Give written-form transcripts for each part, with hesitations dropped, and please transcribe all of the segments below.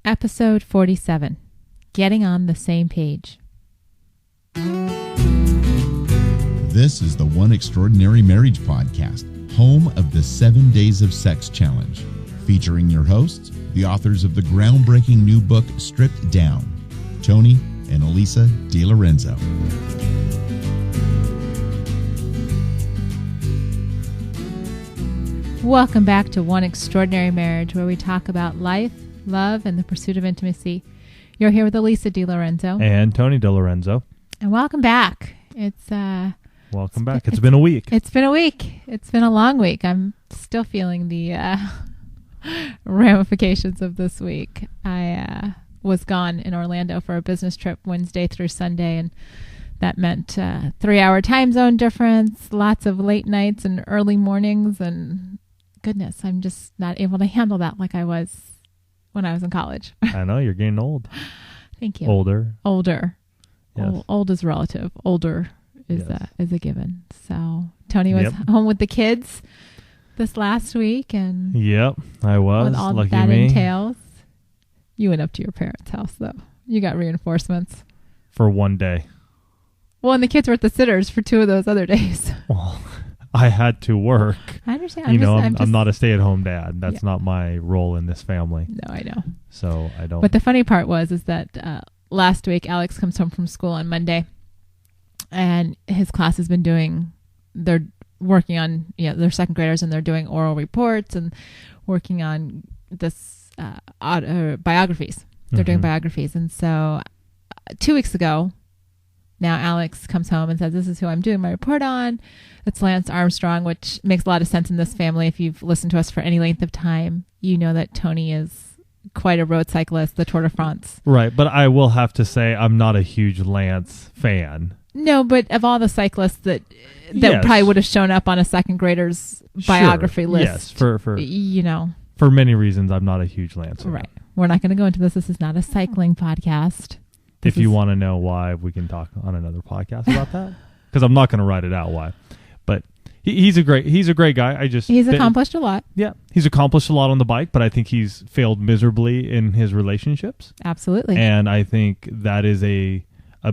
Episode 47, Getting on the Same Page. This is the One Extraordinary Marriage Podcast, home of the 7 Days of Sex Challenge, featuring your hosts, the authors of the groundbreaking new book, Stripped Down, Tony and Elisa DiLorenzo. Welcome back to One Extraordinary Marriage, where we talk about life, love, and the pursuit of intimacy. You're here with Elisa DiLorenzo. And Tony DiLorenzo. And welcome back. Welcome back. It's been a week. It's been a week. It's been a long week. I'm still feeling the ramifications of this week. I was gone in Orlando for a business trip Wednesday through Sunday, and that meant 3-hour time zone difference, lots of late nights and early mornings, and goodness, I'm just not able to handle that like I was when I was in college. I know, you're getting old. Thank you. Older. Yes. Old is relative. Older is Yes. is a given. So Tony was home with the kids this last week, and Yep, I was. with all Lucky that me. entails. You went up to your parents' house, though. You got reinforcements. For one day. Well, and the kids were at the sitters for 2 of those other days. Well, I had to work. I understand. I'm not a stay-at-home dad. That's not my role in this family. No, I know. So I don't. But the funny part is that last week Alex comes home from school on Monday, and his class has been they're working on, they're second graders, and they're doing oral reports and working on this biographies. They're doing biographies. And so 2 weeks ago, now Alex comes home and says, this is who I'm doing my report on. It's Lance Armstrong, which makes a lot of sense in this family. If you've listened to us for any length of time, you know that Tony is quite a road cyclist, the Tour de France. Right, but I will have to say I'm not a huge Lance fan. No, but of all the cyclists that Yes. probably would have shown up on a second grader's biography list. Yes, for many reasons, I'm not a huge Lance fan. Right. We're not going to go into this. This is not a cycling podcast. If you want to know why, we can talk on another podcast about that. Because I'm not going to write it out why. But he's a great guy. He's accomplished a lot. Yeah, he's accomplished a lot on the bike, but I think he's failed miserably in his relationships. Absolutely. And I think that is a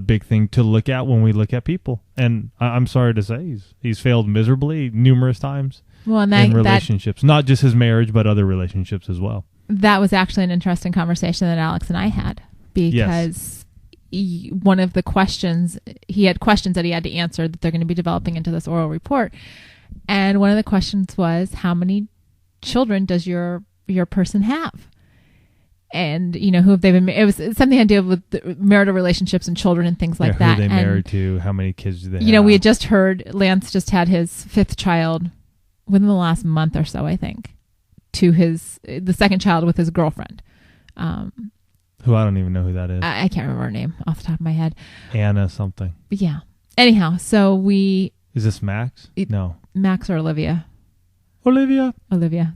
big thing to look at when we look at people. And I'm sorry to say, he's failed miserably numerous times in relationships. Not just his marriage, but other relationships as well. That was actually an interesting conversation that Alex and I had, because one of the questions, he had questions that he had to answer that they're going to be developing into this oral report. And one of the questions was, how many children does your person have? And, who have they been? It was something to do with the marital relationships and children and things like that. Who are they married to? How many kids do they have? We had just heard Lance just had his 5th child within the last month or so, I think, to the second child with his girlfriend. Who I don't even know who that is. I can't remember her name off the top of my head. Anna something. Yeah. Anyhow, so Is this Max? No. Max or Olivia. Olivia.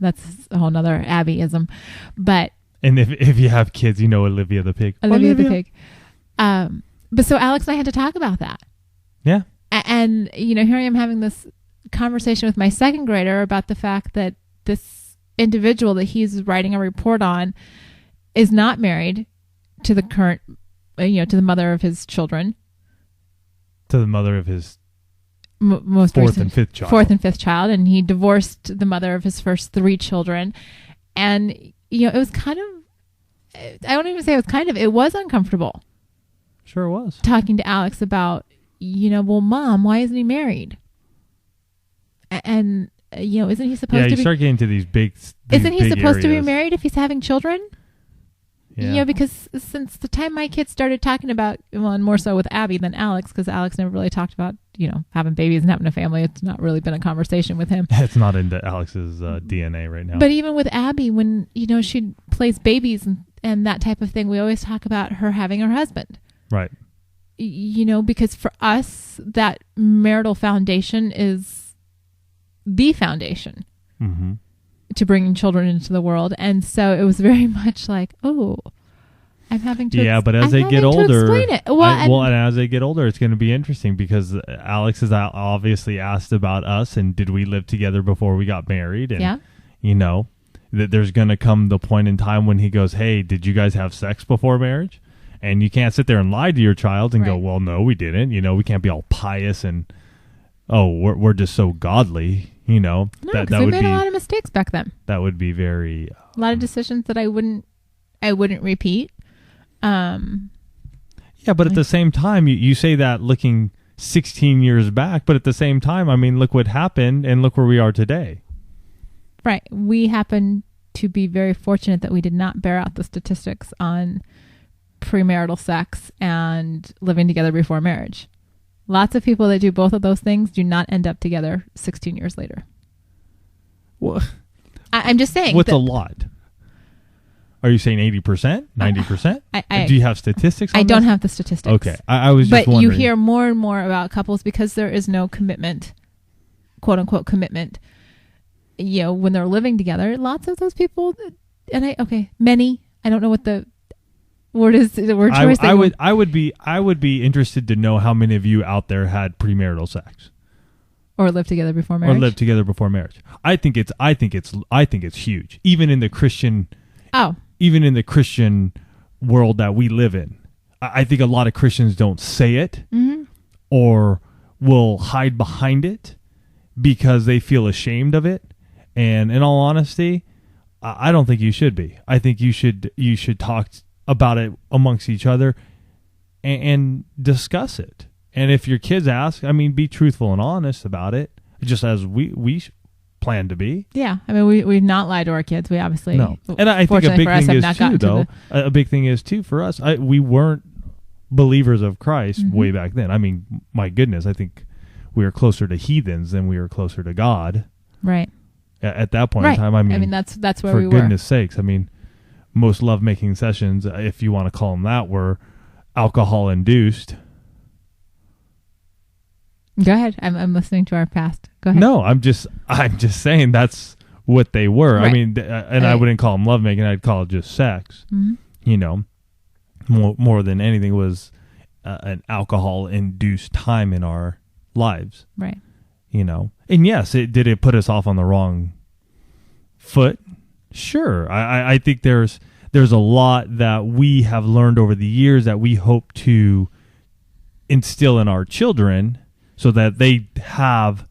That's a whole nother Abbyism. But... And if you have kids, Olivia the pig. Olivia the pig. But so Alex and I had to talk about that. Yeah. And, here I am having this conversation with my second grader about the fact that this individual that he's writing a report on is not married to the current, to the mother of his children. To the mother of his most fourth recent, and fifth child. Fourth and fifth child. And he divorced the mother of his first 3 children. And, it was kind of, I won't even say it was kind of, it was uncomfortable. Sure was. Talking to Alex about, well, Mom, why isn't he married? And, isn't he supposed to be... Yeah, you start getting to these big Isn't he supposed to be areas. married if he's having children? Yeah. Because since the time my kids started talking about, well, and more so with Abby than Alex, because Alex never really talked about, having babies and having a family. It's not really been a conversation with him. It's not into Alex's DNA right now. But even with Abby, when, she plays babies and that type of thing, we always talk about her having her husband. Right. Because for us, that marital foundation is the foundation. Mm-hmm. To bringing children into the world. And so it was very much like, oh, I'm having to but as they get older, explain it. And as they get older, it's going to be interesting, because Alex has obviously asked about us and did we live together before we got married? And, that there's going to come the point in time when he goes, hey, did you guys have sex before marriage? And you can't sit there and lie to your child and go, well, no, we didn't. We can't be all pious and, we're just so godly. No, because we made a lot of mistakes back then. That would be very... a lot of decisions that I wouldn't repeat. Yeah, but at the same time, you say that looking 16 years back, but at the same time, I mean, look what happened and look where we are today. Right. We happen to be very fortunate that we did not bear out the statistics on premarital sex and living together before marriage. Lots of people that do both of those things do not end up together 16 years later. Well, I'm just saying. What's a lot? Are you saying 80%? 90%? Do you have statistics on I don't this? have the statistics. Okay. I was just wondering. But you hear more and more about couples because there is no commitment, quote unquote commitment, when they're living together. Lots of those people, many, I don't know what the word is, the word choice. I would be interested to know how many of you out there had premarital sex. Or lived together before marriage. I think it's huge. Even in the Christian world that we live in. I think a lot of Christians don't say it or will hide behind it because they feel ashamed of it. And in all honesty, I don't think you should be. I think you should talk about it amongst each other and discuss it. And if your kids ask, be truthful and honest about it, just as we plan to be. Yeah, we've not lied to our kids. We obviously no. And I think a big thing is too, though. A big thing is too for us. We weren't believers of Christ way back then. My goodness, I think we were closer to heathens than we were closer to God. Right. At that point in time, that's where we were. For goodness sakes, most lovemaking sessions, if you want to call them that, were alcohol induced. Go ahead. I'm listening to our past. Go ahead. No, I'm just saying that's what they were. Right. I wouldn't call them lovemaking. I'd call it just sex. More than anything was an alcohol induced time in our lives. Right. And yes, did it put us off on the wrong foot? Sure. I think there's a lot that we have learned over the years that we hope to instill in our children so that they have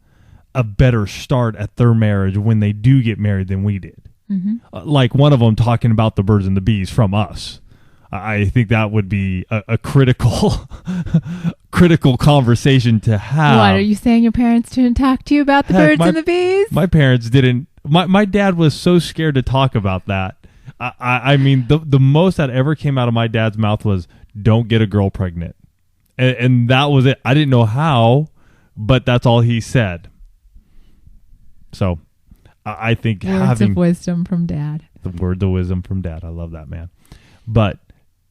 a better start at their marriage when they do get married than we did. Like one of them talking about the birds and the bees from us. I think that would be a critical conversation to have. What, are you saying your parents didn't talk to you about the birds and the bees? My parents didn't. My dad was so scared to talk about that. The most that ever came out of my dad's mouth was, don't get a girl pregnant. And that was it. I didn't know how, but that's all he said. So I think words of wisdom from Dad. The words of wisdom from Dad. I love that, man. But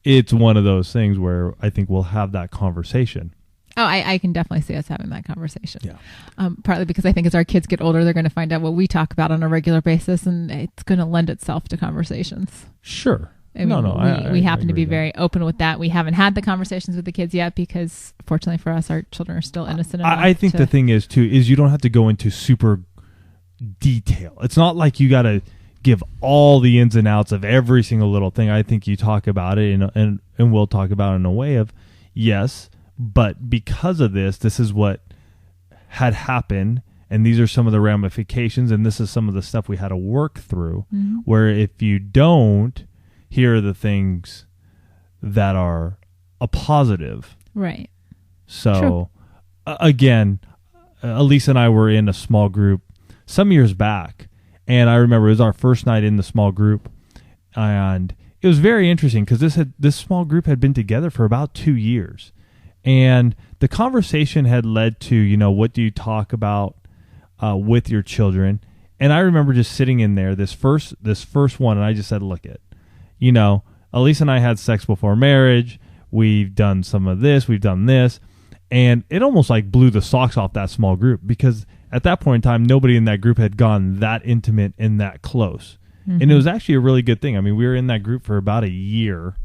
it's one of those things where I think we'll have that conversation. Oh, I can definitely see us having that conversation. Yeah. Partly because I think as our kids get older, they're going to find out what we talk about on a regular basis, and it's going to lend itself to conversations. Sure. We happen to be very open with that. We haven't had the conversations with the kids yet because, fortunately for us, our children are still innocent enough. I think the thing is, too, is you don't have to go into super detail. It's not like you got to give all the ins and outs of every single little thing. I think you talk about it, and we'll talk about it in a way of, yes, but because of this is what had happened, and these are some of the ramifications, and this is some of the stuff we had to work through, where if you don't, here are the things that are a positive. Right. So, again, Elise and I were in a small group some years back, and I remember it was our first night in the small group, and it was very interesting because this small group had been together for about 2 years, and the conversation had led to, what do you talk about with your children? And I remember just sitting in there, this first one, and I just said, look it. Elise and I had sex before marriage. We've done some of this. We've done this. And it almost like blew the socks off that small group because at that point in time, nobody in that group had gone that intimate and that close. And it was actually a really good thing. We were in that group for about a year,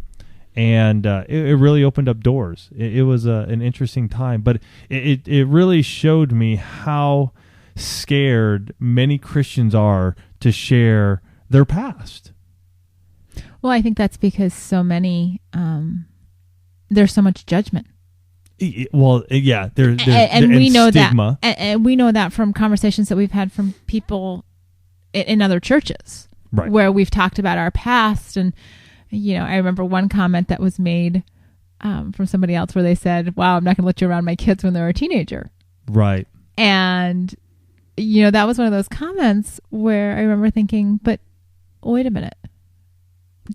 and it really opened up doors. It was an interesting time, but it really showed me how scared many Christians are to share their past. Well, I think that's because so many, there's so much judgment. Well, yeah, there's and we know stigma. And we know that from conversations that we've had from people in other churches, right, where we've talked about our past. And, I remember one comment that was made from somebody else where they said, wow, I'm not going to let you around my kids when they're a teenager. Right. And, that was one of those comments where I remember thinking, but wait a minute.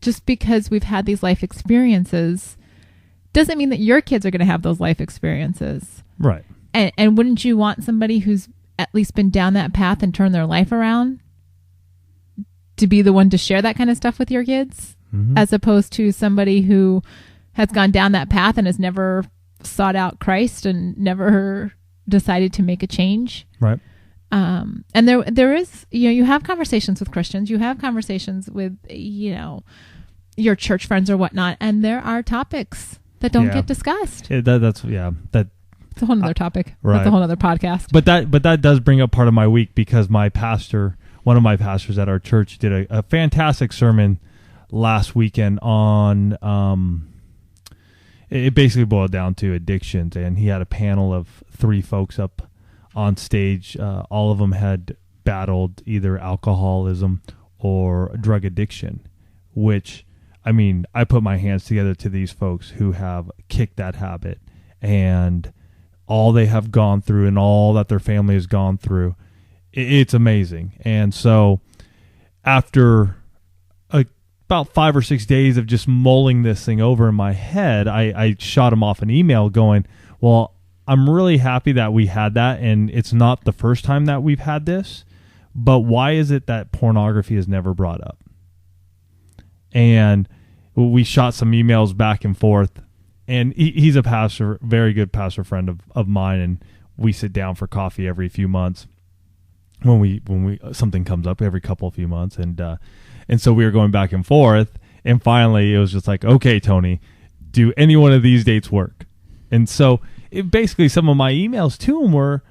Just because we've had these life experiences doesn't mean that your kids are going to have those life experiences. Right. And wouldn't you want somebody who's at least been down that path and turned their life around to be the one to share that kind of stuff with your kids, as opposed to somebody who has gone down that path and has never sought out Christ and never decided to make a change? Right. And there is, you have conversations with Christians, you have conversations with, your church friends or whatnot, and there are topics that don't get discussed. That's it's a whole other topic. Right. That's a whole other podcast. But that does bring up part of my week, because one of my pastors at our church did a fantastic sermon last weekend on, it basically boiled down to addictions, and he had a panel of 3 folks up on stage. All of them had battled either alcoholism or drug addiction, which, I put my hands together to these folks who have kicked that habit, and all they have gone through and all that their family has gone through. It's amazing. And so after about 5 or 6 days of just mulling this thing over in my head, I shot him off an email going, well, I'm really happy that we had that, and it's not the first time that we've had this, but why is it that pornography is never brought up? And we shot some emails back and forth, and he's a pastor, very good pastor friend of mine, and we sit down for coffee every few months when we something comes up every couple of few months, and so we were going back and forth, and finally it was just like, okay, Tony, do any one of these dates work? And so basically some of my emails to him were,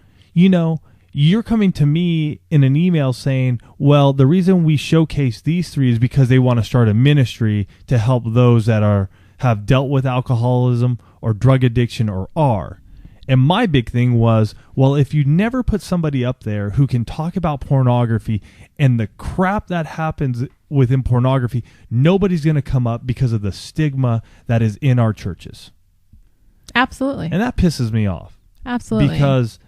you're coming to me in an email saying, well, the reason we showcase these 3 is because they want to start a ministry to help those that have dealt with alcoholism or drug addiction or are. And my big thing was, well, if you never put somebody up there who can talk about pornography and the crap that happens within pornography, nobody's going to come up because of the stigma that is in our churches. Absolutely. And that pisses me off. Absolutely. Because,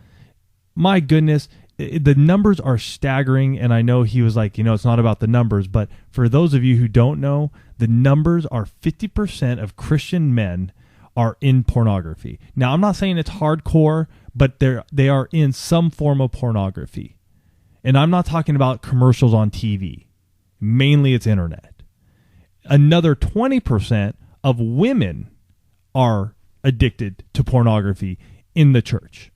my goodness, the numbers are staggering. And I know he was like, it's not about the numbers. But for those of you who don't know, the numbers are 50% of Christian men are in pornography. Now, I'm not saying it's hardcore, but they are in some form of pornography. And I'm not talking about commercials on TV. Mainly it's internet. Another 20% of women are addicted to pornography in the church.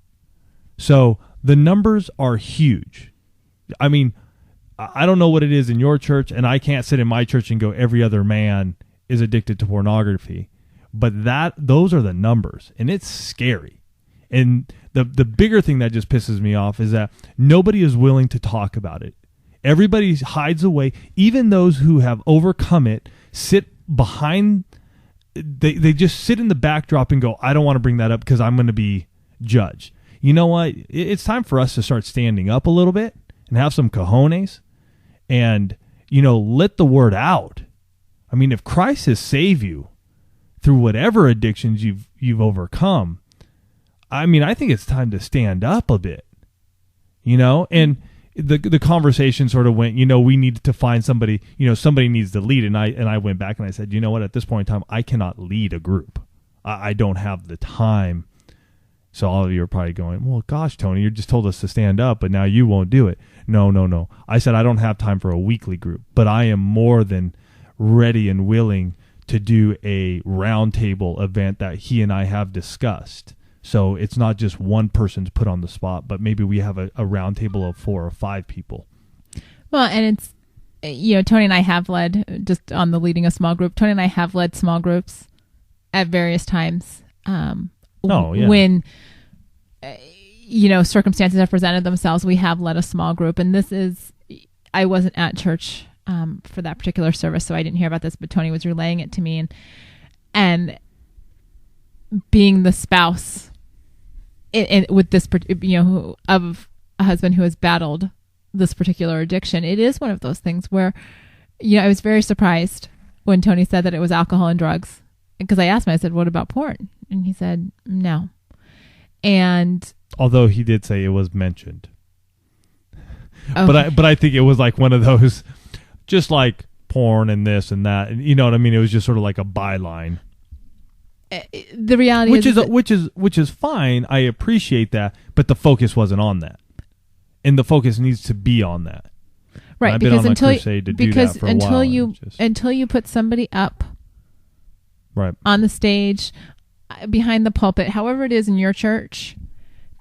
So the numbers are huge. I don't know what it is in your church, and I can't sit in my church and go, every other man is addicted to pornography. But those are the numbers, and it's scary. And the bigger thing that just pisses me off is that nobody is willing to talk about it. Everybody hides away. Even those who have overcome it sit behind. They just sit in the backdrop and go, I don't want to bring that up because I'm going to be judged. You know what? It's time for us to start standing up a little bit and have some cojones and, let the word out. If Christ has saved you through whatever addictions you've overcome, I think it's time to stand up a bit, and the conversation sort of went, we need to find somebody, somebody needs to lead. And I went back and I said, at this point in time, I cannot lead a group. I don't have the time. So all of you are probably going, well, gosh, Tony, you just told us to stand up, but now you won't do it. No. I said, I don't have time for a weekly group, but I am more than ready and willing to do a roundtable event that he and I have discussed. So it's not just one person's put on the spot, but maybe we have a roundtable of 4 or 5 people. Well, and it's, Tony and I have led, just on the leading a small group, Tony and I have led small groups at various times. When, circumstances have presented themselves, we have led a small group. And I wasn't at church for that particular service, so I didn't hear about this, but Tony was relaying it to me, and being the spouse with this, of a husband who has battled this particular addiction, it is one of those things where, I was very surprised when Tony said that it was alcohol and drugs, because I asked him, I said, what about porn? And he said, no. And although he did say it was mentioned, but I think it was like one of those, just like porn and this and that, and you know what I mean? It was just sort of like a byline. The reality which is fine. I appreciate that, but the focus wasn't on that, and the focus needs to be on that. Right, I've because been on a crusade to do that for a while, until you put somebody up, right, on the stage, behind the pulpit, however it is in your church,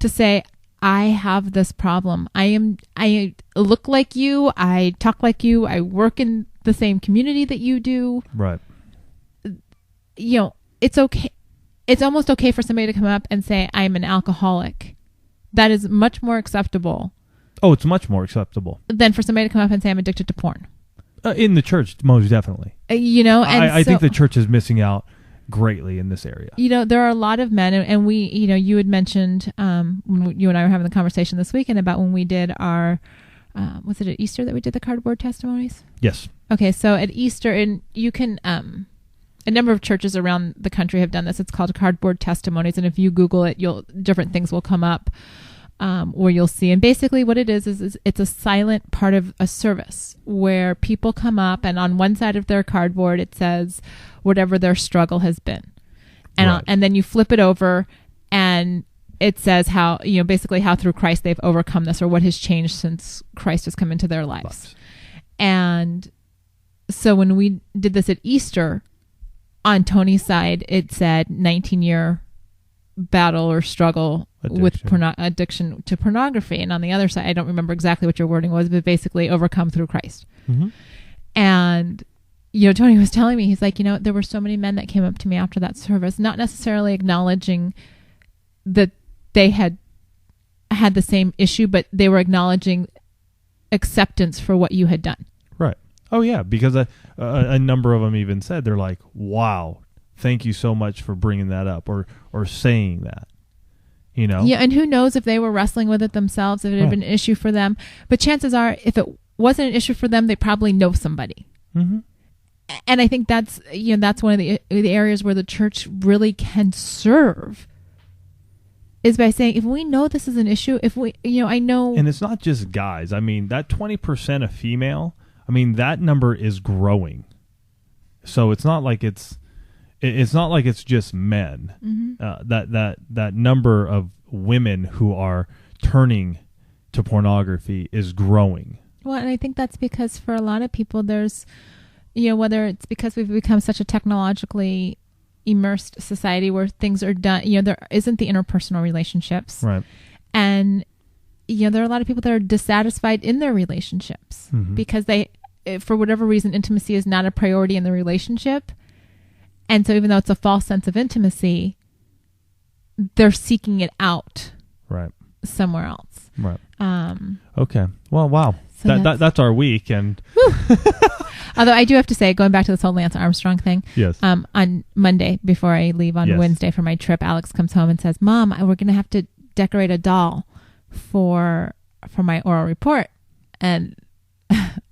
to say, I have this problem. I look like you. I talk like you. I work in the same community that you do. Right. It's okay. It's almost okay for somebody to come up and say, I'm an alcoholic. That is much more acceptable. Oh, it's much more acceptable than for somebody to come up and say, I'm addicted to porn. In the church, most definitely. I think the church is missing out greatly in this area. There are a lot of men, and we, you had mentioned when you and I were having the conversation this weekend about when we did our, was it at Easter that we did the cardboard testimonies? Yes. Okay, so at Easter, and you can, a number of churches around the country have done this. It's called cardboard testimonies, and if you Google it, different things will come up where you'll see. And basically, what it is it's a silent part of a service where people come up, and on one side of their cardboard it says whatever their struggle has been, and right. And then you flip it over, and it says how basically how through Christ they've overcome this, or what has changed since Christ has come into their lives. And so when we did this at Easter, on Tony's side, it said 19-year battle or struggle with addiction to pornography. And on the other side, I don't remember exactly what your wording was, but basically overcome through Christ. Mm-hmm. And, Tony was telling me, he's like, there were so many men that came up to me after that service, not necessarily acknowledging that they had the same issue, but they were acknowledging acceptance for what you had done. Right. Oh, yeah, because a number of them even said, they're like, wow, thank you so much for bringing that up or saying that, Yeah, and who knows if they were wrestling with it themselves, if it had been an issue for them. But chances are, if it wasn't an issue for them, they probably know somebody. Mm-hmm. And I think that's one of the areas where the church really can serve, is by saying, if we know this is an issue, if we, I know. And it's not just guys. I mean, that 20% of female, that number is growing. So it's not like it's just men. Mm-hmm. That number of women who are turning to pornography is growing. Well, and I think that's because for a lot of people, there's, whether it's because we've become such a technologically immersed society where things are done, there isn't the interpersonal relationships. Right. And, there are a lot of people that are dissatisfied in their relationships mm-hmm. because they, for whatever reason, intimacy is not a priority in the relationship. And so even though it's a false sense of intimacy, they're seeking it out right somewhere else. Right. Okay. Well, wow. So that's our week. And although I do have to say, going back to this whole Lance Armstrong thing, yes. On Monday, before I leave on yes. Wednesday for my trip, Alex comes home and says, Mom, we're going to have to decorate a doll for my oral report. And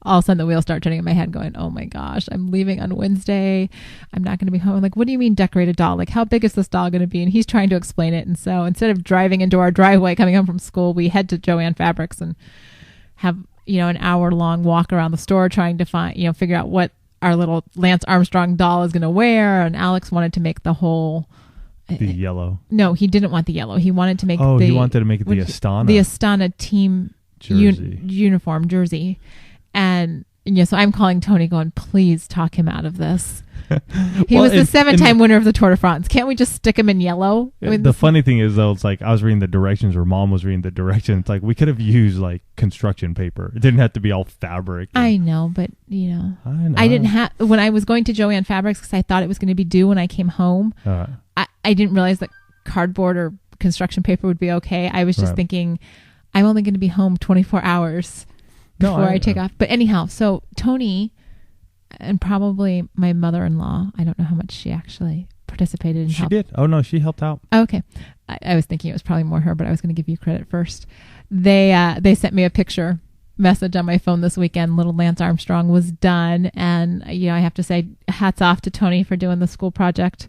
all of a sudden the wheels start turning in my head going, oh my gosh, I'm leaving on Wednesday. I'm not going to be home. I'm like, what do you mean decorate a doll? Like, how big is this doll going to be? And he's trying to explain it. And so instead of driving into our driveway coming home from school, we head to Joann Fabrics and have, an hour-long walk around the store trying to find, figure out what our little Lance Armstrong doll is going to wear. And Alex wanted to make the whole... The yellow. No, he didn't want the yellow. He wanted to make he wanted to make the Astana. The Astana team uniform jersey. And so I'm calling Tony going, please talk him out of this. He was the 7-time winner of the Tour de France. Can't we just stick him in yellow? The funny thing is, though, it's like I was reading the directions, or Mom was reading the directions. It's like we could have used like construction paper. It didn't have to be all fabric. I know, but I didn't have, when I was going to Joann Fabrics, because I thought it was going to be due when I came home. I didn't realize that cardboard or construction paper would be okay. I was just thinking, I'm only going to be home 24 hours. before I take off. But anyhow, so Tony and probably my mother-in-law, I don't know how much she actually participated in. She did. Oh, no, she helped out. Okay. I was thinking it was probably more her, but I was going to give you credit first. They sent me a picture message on my phone this weekend. Little Lance Armstrong was done. And, I have to say hats off to Tony for doing the school project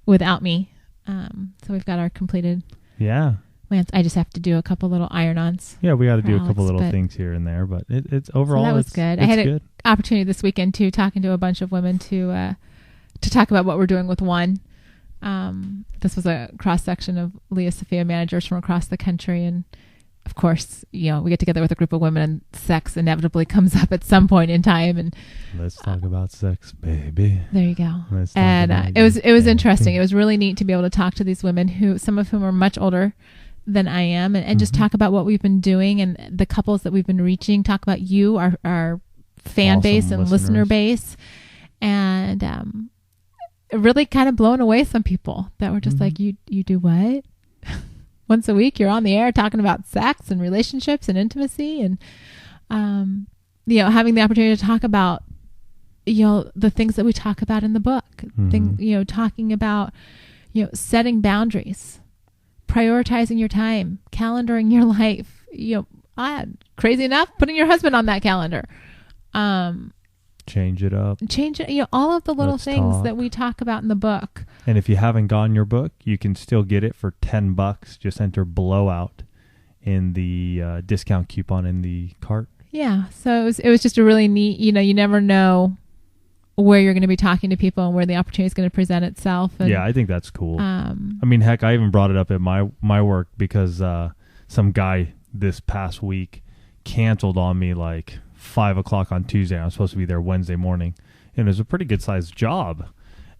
without me. So we've got our completed. Yeah. Lance, I just have to do a couple little iron-ons. Yeah, we got to do a couple little things here and there, but it's overall. So that was good. I had an opportunity this weekend too, talking to a bunch of women to talk about what we're doing with one. This was a cross section of Leah Sophia managers from across the country, and of course, we get together with a group of women, and sex inevitably comes up at some point in time. And let's talk about sex, baby. There you go. And it was interesting. It was really neat to be able to talk to these women, some of whom are much older than I am, and just talk about what we've been doing and the couples that we've been reaching. Talk about you, our fan base and listener base, and really kind of blown away some people that were just like, you do what? Once a week you're on the air talking about sex and relationships and intimacy, and having the opportunity to talk about the things that we talk about in the book. Talking about setting boundaries, prioritizing your time, calendaring your life, crazy enough, putting your husband on that calendar. Change it up. All of the little things that we talk about in the book. And if you haven't gotten your book, you can still get it for $10. Just enter Blowout in the discount coupon in the cart. Yeah. So it was just a really neat, you never know where you're going to be talking to people and where the opportunity is going to present itself. And, yeah, I think that's cool. Heck, I even brought it up at my work because some guy this past week canceled on me like 5 o'clock on Tuesday. I was supposed to be there Wednesday morning, and it was a pretty good sized job.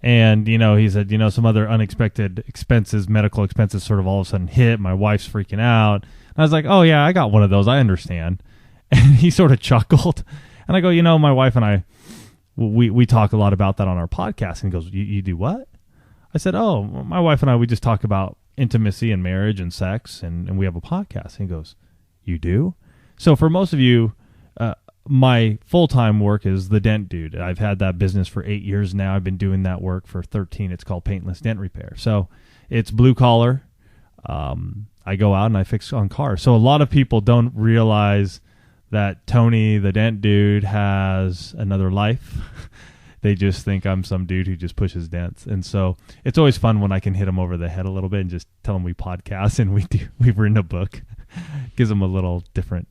And, he said, some other unexpected expenses, medical expenses sort of all of a sudden hit. My wife's freaking out. And I was like, oh yeah, I got one of those. I understand. And he sort of chuckled. And I go, my wife and I, we talk a lot about that on our podcast. And he goes, you do what? I said, oh, my wife and I, we just talk about intimacy and marriage and sex, and we have a podcast. And he goes, you do? So for most of you, my full-time work is the Dent Dude. I've had that business for 8 years now. I've been doing that work for 13. It's called Paintless Dent Repair. So it's blue collar. I go out and I fix on cars. So a lot of people don't realize that Tony, the Dent Dude, has another life. They just think I'm some dude who just pushes dents. And so it's always fun when I can hit them over the head a little bit and just tell them we podcast and we've written a book. Gives them a little different.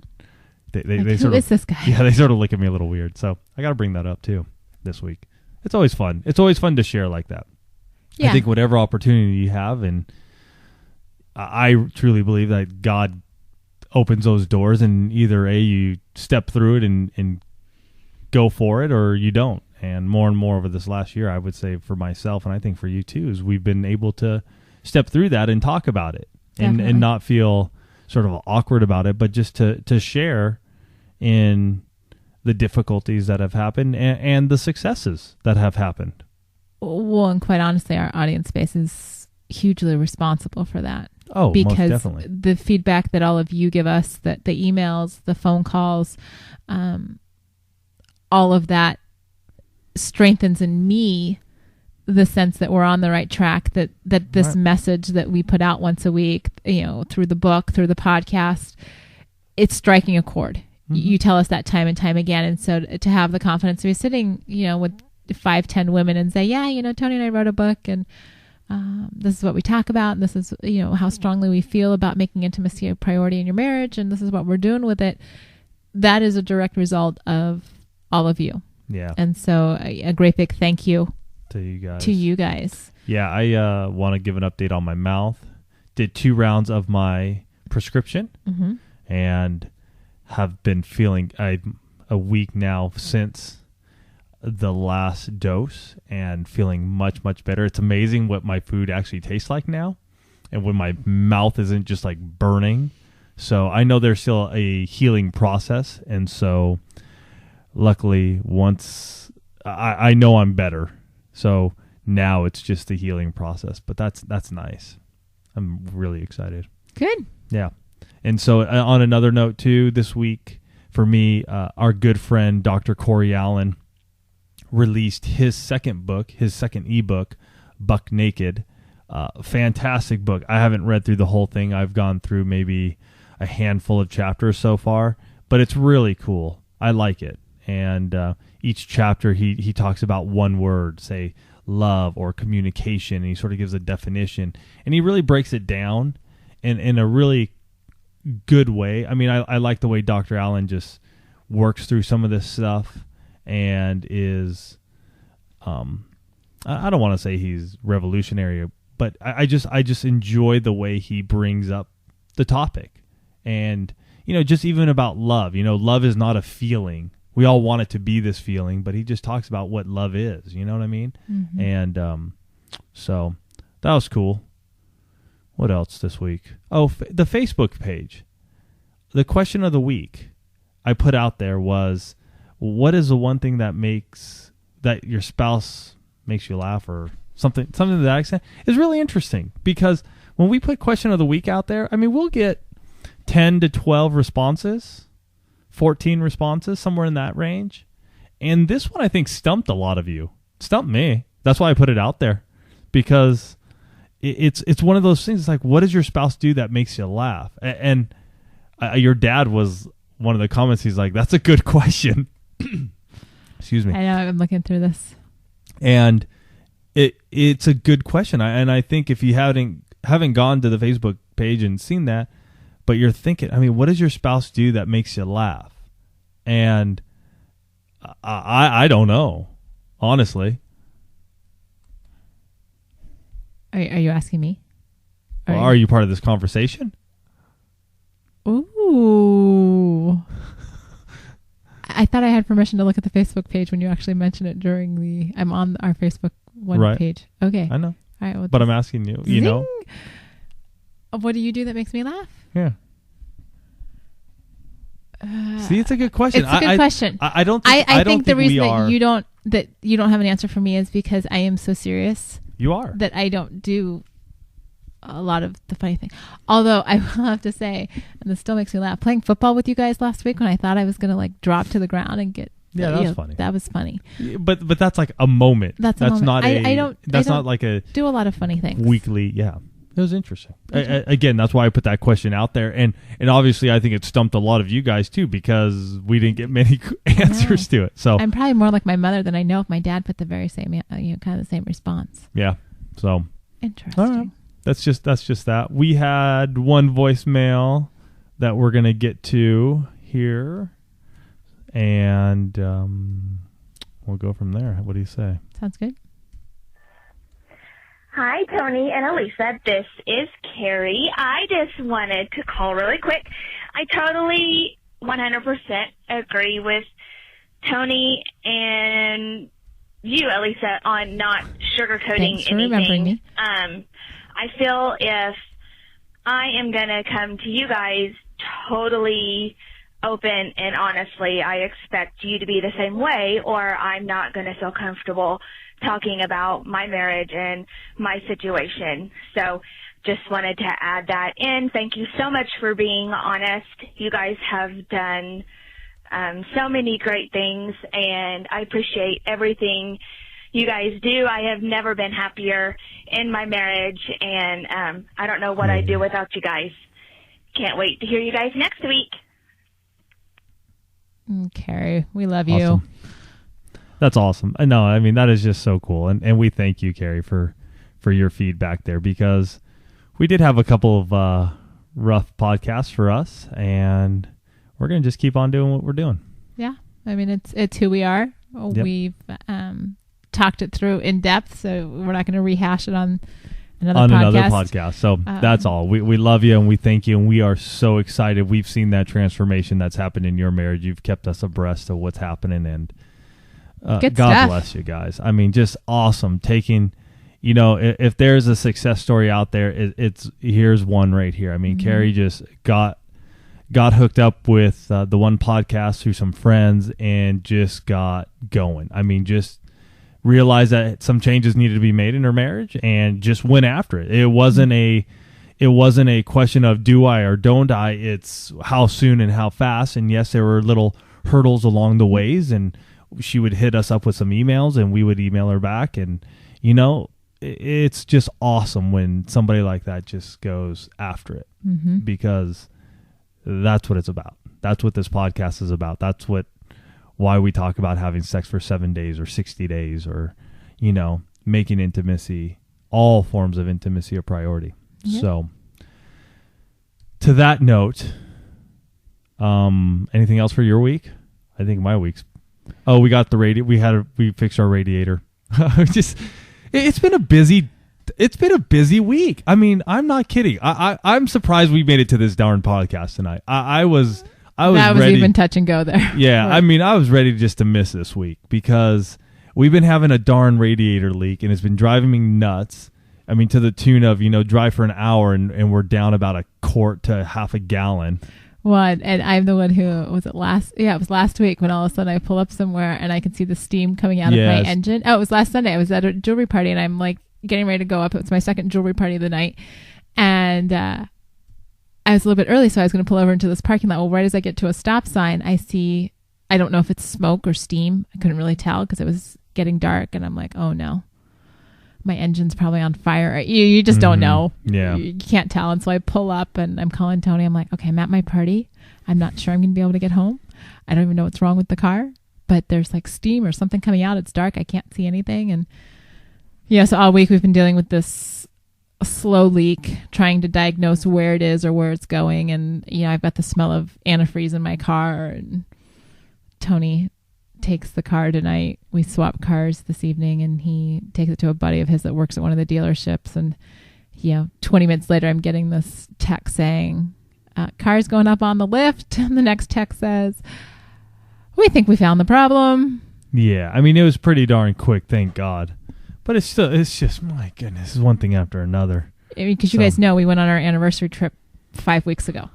They who is this guy? Yeah, they sort of look at me a little weird. So I got to bring that up too this week. It's always fun. It's always fun to share like that. Yeah. I think whatever opportunity you have, and I truly believe that God opens those doors, and either you step through it and go for it, or you don't. And more over this last year, I would say for myself, and I think for you too, is we've been able to step through that and talk about it and not feel sort of awkward about it, but just to share in the difficulties that have happened and the successes that have happened. Well, and quite honestly, our audience space is hugely responsible for that. Oh, because most definitely. The feedback that all of you give us, that the emails, the phone calls, all of that strengthens in me the sense that we're on the right track, that this message that we put out once a week, through the book, through the podcast, it's striking a chord. You tell us that time and time again. And so to have the confidence to be sitting, with 5-10 women and say, yeah, Tony and I wrote a book, and this is what we talk about, and this is, how strongly we feel about making intimacy a priority in your marriage, and this is what we're doing with it. That is a direct result of all of you. Yeah. And so a great big thank you to you guys. Yeah, I want to give an update on my mouth. Did 2 rounds of my prescription, and have been feeling a week now since the last dose, and feeling much, much better. It's amazing what my food actually tastes like now, and when my mouth isn't just like burning. So I know there's still a healing process, and so luckily once I know I'm better. So now it's just the healing process, but that's nice. I'm really excited. Good. Yeah. And so on another note too, this week, for me, our good friend, Dr. Corey Allen, released his second book, his second ebook, Buck Naked. Fantastic book. I haven't read through the whole thing. I've gone through maybe a handful of chapters so far, but it's really cool. I like it. And each chapter he talks about one word, say love or communication, and he sort of gives a definition. And he really breaks it down in a really good way. I mean, I like the way Dr. Allen just works through some of this stuff and is, I don't want to say he's revolutionary, but I just enjoy the way he brings up the topic. And, just even about love, love is not a feeling. We all want it to be this feeling, but he just talks about what love is, you know what I mean? Mm-hmm. And so that was cool. What else this week? Oh, the Facebook page. The question of the week I put out there was, what is the one thing that your spouse makes you laugh, or something to that extent? Is really interesting, because when we put question of the week out there, I mean, we'll get 10 to 12 responses, 14 responses, somewhere in that range. And this one, I think, stumped a lot of you. Stumped me. That's why I put it out there, because it's one of those things. It's like, what does your spouse do that makes you laugh? And your dad was one of the comments. He's like, that's a good question. Excuse me. I know. I'm looking through this. And it's a good question. I think if you haven't gone to the Facebook page and seen that, but you're thinking, I mean, what does your spouse do that makes you laugh? And I don't know, honestly. Are you asking me? Are you part of this conversation? Ooh. I thought I had permission to look at the Facebook page when you actually mentioned it during I'm on our Facebook page. Okay. I know. All right. Well, but I'm asking you, zing. What do you do that makes me laugh? Yeah. See, it's a good question. It's a good question. I don't think think the reason that you don't have an answer for me is because I am so serious. You are. That I don't do a lot of the funny thing. Although I will have to say, and this still makes me laugh, playing football with you guys last week when I thought I was going to drop to the ground and get... Yeah, that was funny. That was funny. But that's like a moment. That's a moment. That's not like a... do a lot of funny things. Weekly, yeah. It was interesting. Again, that's why I put that question out there. And obviously I think it stumped a lot of you guys too, because we didn't get many answers to it. So I'm probably more like my mother than I know if my dad put the very same, kind of the same response. Yeah. So interesting. All right. That's just that. We had one voicemail that we're going to get to here, and we'll go from there. What do you say? Sounds good. Hi, Tony and Elisa. This is Carrie. I just wanted to call really quick. I totally 100% agree with Tony and you, Elisa, on not sugarcoating Thanks for anything. remembering me. I feel if I am going to come to you guys totally open and honestly, I expect you to be the same way, or I'm not going to feel comfortable talking about my marriage and my situation. So just wanted to add that in. Thank you so much for being honest. You guys have done so many great things, and I appreciate everything you guys do. I have never been happier in my marriage, and I don't know what I'd do without you guys. Can't wait to hear you guys next week. Carrie, we love awesome. You. That's awesome. No, I mean, that is just so cool. And we thank you, Carrie, for your feedback there, because we did have a couple of rough podcasts for us, and we're going to just keep on doing what we're doing. Yeah. I mean, it's who we are. Yep. We've talked it through in depth, so we're not going to rehash it on another podcast. So that's all. We love you, and we thank you, and we are so excited. We've seen that transformation that's happened in your marriage. You've kept us abreast of what's happening, and God bless you guys. I mean, just awesome. Taking, if there's a success story out there, it's here's one right here. I mean, Carrie just got hooked up with the one podcast through some friends and just got going. I mean, just realized that some changes needed to be made in her marriage and just went after it. It wasn't it wasn't a question of do I or don't I. It's how soon and how fast. And yes, there were little hurdles along the ways, and she would hit us up with some emails and we would email her back. And, you know, it's just awesome when somebody like that just goes after it, because that's what it's about. That's what this podcast is about. That's why we talk about having sex for 7 days or 60 days or, you know, making intimacy, all forms of intimacy, a priority. Yep. So to that note, anything else for your week? I think my week's, we got the we fixed our radiator. It's been a busy week. I mean, I'm not kidding. I'm surprised we made it to this darn podcast tonight. I was ready. Even touch and go there. Yeah. Right. I mean, I was ready just to miss this week because we've been having a darn radiator leak and it's been driving me nuts. I mean, to the tune of, you know, drive for an hour and we're down about a quart to half a gallon. Well, and I'm the one who, was it last? Yeah, it was last week when all of a sudden I pull up somewhere and I can see the steam coming out of my engine. Oh, it was last Sunday. I was at a jewelry party and I'm like getting ready to go up. It was my second jewelry party of the night. And I was a little bit early, so I was going to pull over into this parking lot. Well, right as I get to a stop sign, I don't know if it's smoke or steam. I couldn't really tell because it was getting dark. And I'm like, oh no, my engine's probably on fire. You just don't know. Yeah. You can't tell. And so I pull up and I'm calling Tony. I'm like, okay, I'm at my party. I'm not sure I'm going to be able to get home. I don't even know what's wrong with the car, but there's like steam or something coming out. It's dark. I can't see anything. And yeah, so all week we've been dealing with this slow leak, trying to diagnose where it is or where it's going. And, you know, I've got the smell of antifreeze in my car, and Tony takes the car tonight. We swap cars this evening and he takes it to a buddy of his that works at one of the dealerships. And, you know, 20 minutes later, I'm getting this text saying, car's going up on the lift. And the next text says, we think we found the problem. Yeah. I mean, it was pretty darn quick, thank God. But it's just, my goodness, it's one thing after another. I mean, because you guys know we went on our anniversary trip 5 weeks ago.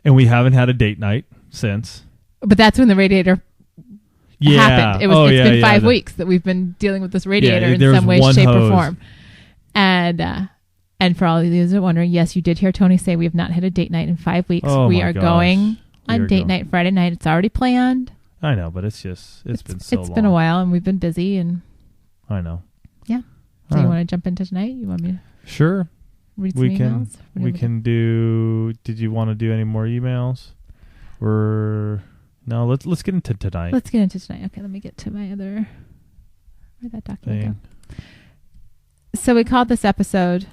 And we haven't had a date night since. But that's when the radiator happened. It's been 5 weeks that we've been dealing with this radiator in some way, shape, or form. And for all of you that are wondering, yes, you did hear Tony say we have not had a date night in 5 weeks. We are going on date night Friday night. It's already planned. I know, but it's been so long. It's been a while, and we've been busy. And I know. Yeah. So you want to jump into tonight? You want me to? Sure. Read some emails? We can do. Did you want to do any more emails? No, let's get into tonight. Let's get into tonight. Okay, let me get to my other. Where'd that document go? So we called this episode